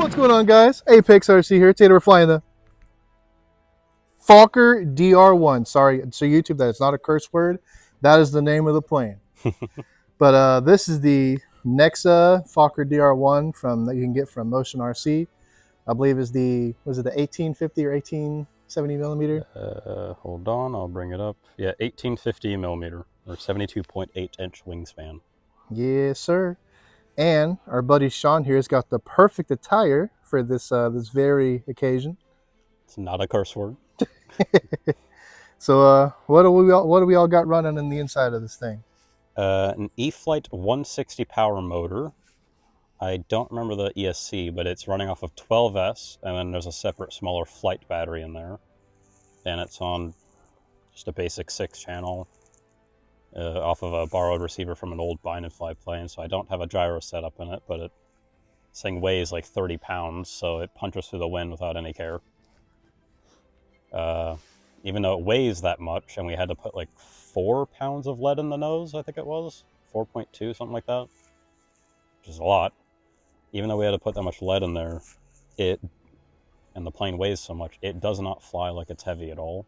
What's going on, guys? Apex RC here. Today we're flying the Fokker DR1. Sorry, so YouTube, that is not a curse word. That is the name of the plane. But this is the Nexa Fokker DR1 that you can get from Motion RC. I believe is the 1850 or 1870 millimeter? Hold on, I'll bring it up. Yeah, 1850 millimeter or 72.8-inch wingspan. Yes, sir. And our buddy Sean here has got the perfect attire for this this very occasion. It's not a curse word. So what do we all got running in the inside of this thing? An E-Flight 160 power motor. I don't remember the ESC, but it's running off of 12S, and then there's a separate smaller flight battery in there. And it's on just a basic 6-channel off of a borrowed receiver from an old bind and fly plane, so I don't have a gyro setup in it, but this thing weighs like 30 pounds, so it punches through the wind without any care. Even though it weighs that much, and we had to put like 4 pounds of lead in the nose, I think it was 4.2, something like that, which is a lot. Even though we had to put that much lead in there, and the plane weighs so much, it does not fly like it's heavy at all.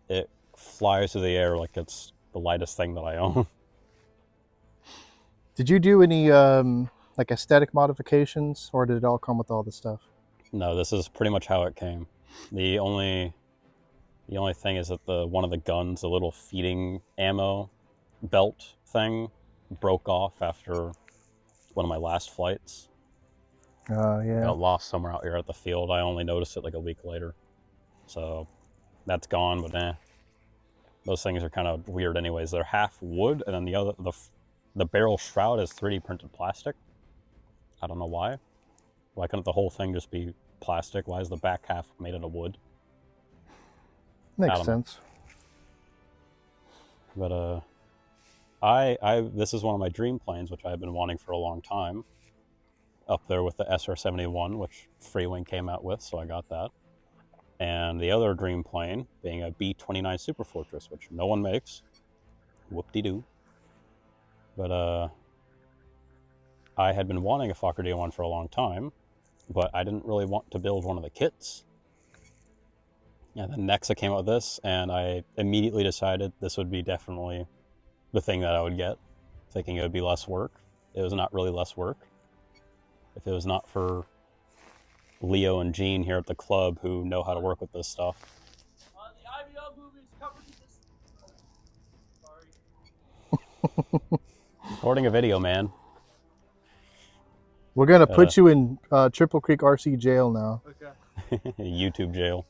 It flies through the air like it's the lightest thing that I own. Did you do any like aesthetic modifications, or did it all come with all the stuff? No, this is pretty much how it came. The only thing is that one of the guns, the little feeding ammo belt thing, broke off after one of my last flights. Yeah. Got lost somewhere out here at the field. I only noticed it like a week later. So that's gone, but those things are kind of weird anyways. They're half wood, and then the barrel shroud is 3D printed plastic. I don't know why. Why couldn't the whole thing just be plastic? Why is the back half made out of wood? Makes sense. But this is one of my dream planes, which I've been wanting for a long time. Up there with the SR-71, which Freewing came out with, so I got that. And the other dream plane being a B-29 Super Fortress, which no one makes. Whoop-de-doo. But I had been wanting a Fokker DR1 for a long time, but I didn't really want to build one of the kits. And then Nexa came out with this, and I immediately decided this would be definitely the thing that I would get, thinking it would be less work. It was not really less work. If it was not for Leo and Gene here at the club who know how to work with this stuff. The IVL movie is covered in this. Sorry. Recording a video, man. We're gonna put you in Triple Creek RC jail now. Okay. YouTube jail.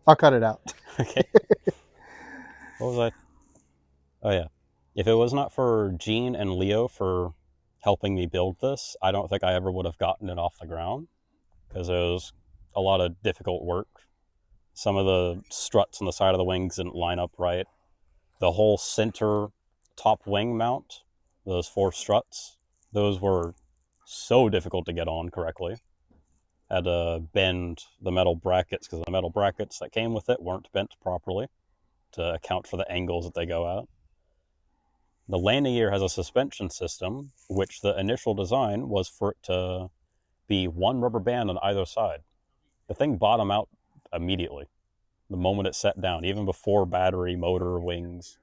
I'll cut it out. Okay. What was I? Oh yeah. If it was not for Gene and Leo for helping me build this, I don't think I ever would have gotten it off the ground, because it was a lot of difficult work. Some of the struts on the side of the wings didn't line up right. The whole center top wing mount, those 4 struts, those were so difficult to get on correctly. Had to bend the metal brackets, because the metal brackets that came with it weren't bent properly to account for the angles that they go at. The landing gear has a suspension system, which the initial design was for it to be one rubber band on either side. The thing bottomed out immediately, the moment it set down, even before battery, motor, wings,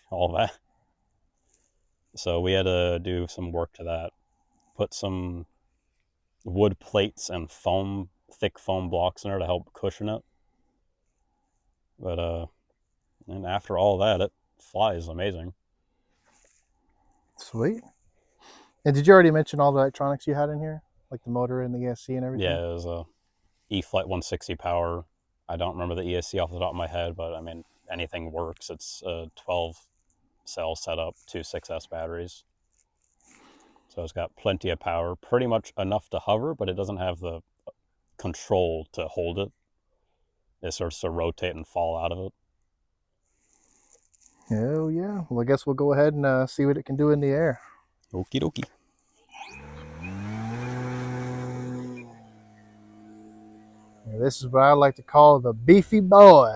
all that. So we had to do some work to that. Put some wood plates and thick foam blocks in there to help cushion it. But and after all that, it flies amazing. Sweet. And did you already mention all the electronics you had in here? Like the motor and the ESC and everything? Yeah, it was a E-Flight 160 power. I don't remember the ESC off the top of my head, but I mean, anything works. It's a 12-cell setup, 2 6S batteries. So it's got plenty of power, pretty much enough to hover, but it doesn't have the control to hold it. It starts to rotate and fall out of it. Oh yeah. Well, I guess we'll go ahead and see what it can do in the air. Okie dokie. This is what I like to call the beefy boy.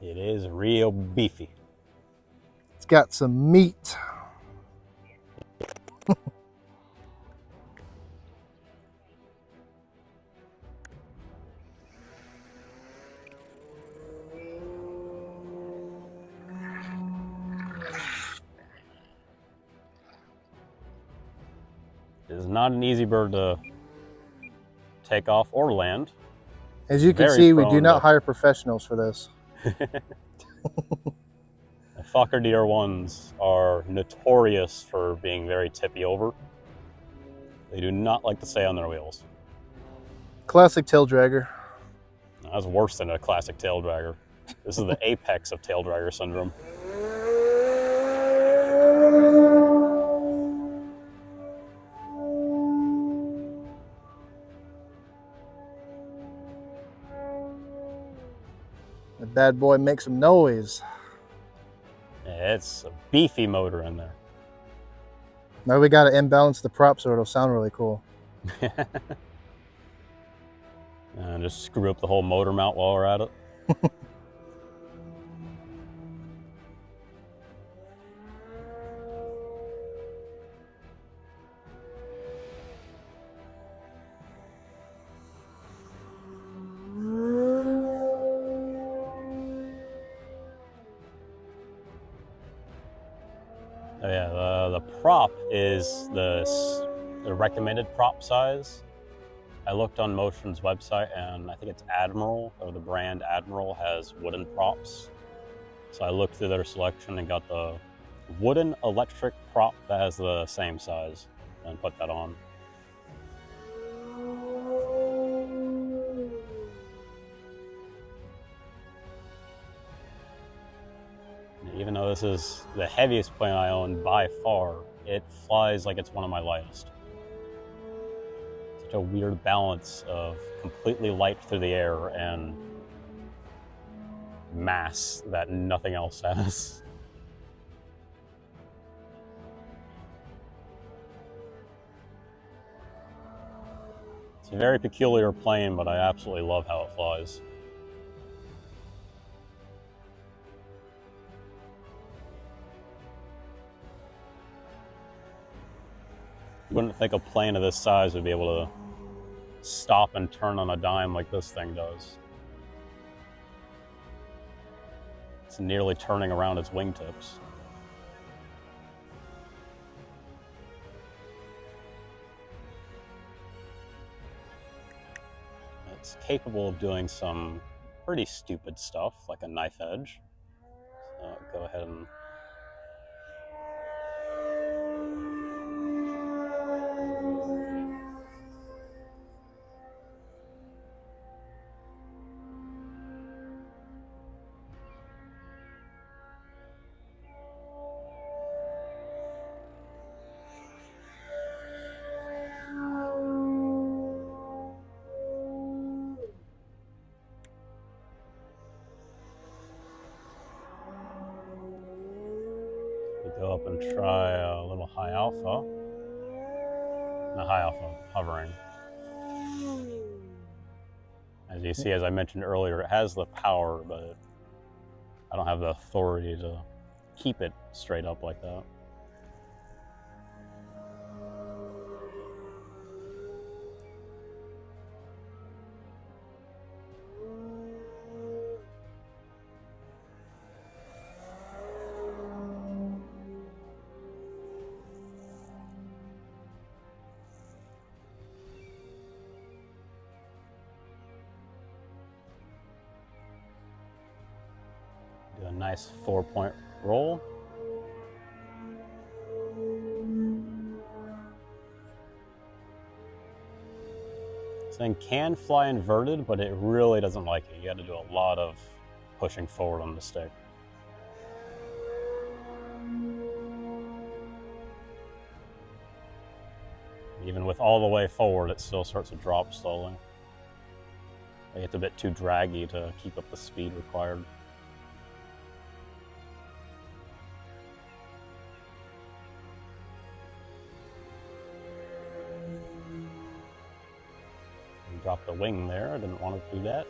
It is real beefy. It's got some meat. It is not an easy bird to take off or land. As you can Very see, we do prone not to- hire professionals for this. The Fokker DR1s are notorious for being very tippy over. They do not like to stay on their wheels. Classic tail dragger. That's worse than a classic tail dragger. This is the apex of tail dragger syndrome. The bad boy makes some noise. It's a beefy motor in there. Now we got to imbalance the prop so it'll sound really cool. And just screw up the whole motor mount while we're at it. Oh yeah, the prop is the recommended prop size. I looked on Motion's website, and I think it's Admiral, or the brand Admiral, has wooden props. So I looked through their selection and got the wooden electric prop that has the same size, and put that on. Even though this is the heaviest plane I own by far, it flies like it's one of my lightest. Such a weird balance of completely light through the air and mass that nothing else has. It's a very peculiar plane, but I absolutely love how it flies. You wouldn't think a plane of this size would be able to stop and turn on a dime like this thing does. It's nearly turning around its wingtips. It's capable of doing some pretty stupid stuff, like a knife edge. So go ahead and go up and try a little high alpha. Not high alpha, hovering. As you see, as I mentioned earlier, it has the power, but I don't have the authority to keep it straight up like that. Do a nice 4-point roll. This thing can fly inverted, but it really doesn't like it. You got to do a lot of pushing forward on the stick. Even with all the way forward, it still starts to drop slowly. Like it's a bit too draggy to keep up the speed required. Drop the wing there. I didn't want to do that.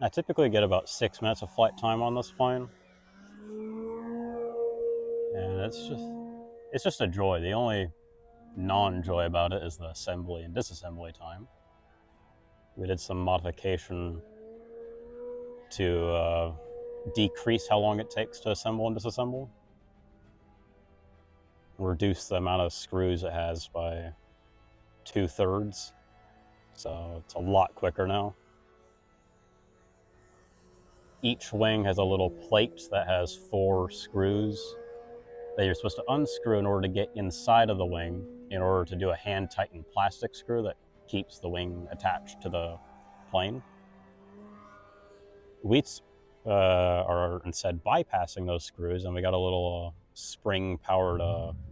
I typically get about 6 minutes of flight time on this plane. And it's just a joy. The only non-joy about it is the assembly and disassembly time. We did some modification to decrease how long it takes to assemble and disassemble. Reduce the amount of screws it has by 2/3. So it's a lot quicker now. Each wing has a little plate that has 4 screws that you're supposed to unscrew in order to get inside of the wing in order to do a hand tightened plastic screw that keeps the wing attached to the plane. We are instead bypassing those screws, and we got a little spring powered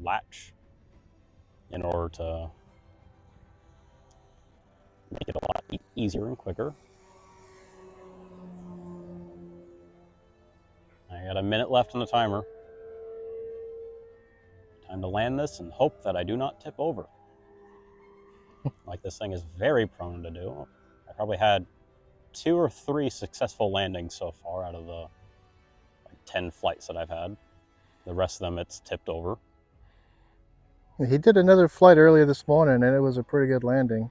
latch in order to make it a lot easier and quicker. I got a minute left on the timer. Time to land this and hope that I do not tip over. Like this thing is very prone to do. I probably had 2 or 3 successful landings so far out of the 10 flights that I've had. The rest of them it's tipped over. He did another flight earlier this morning, and it was a pretty good landing.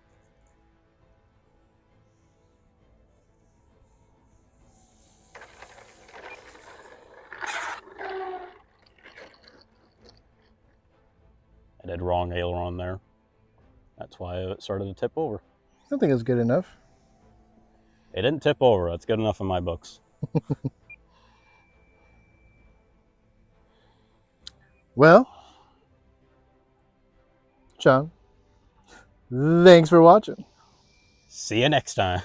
I did wrong aileron there. That's why it started to tip over. I think it's good enough. It didn't tip over. That's good enough in my books. Well, John, thanks for watching. See you next time.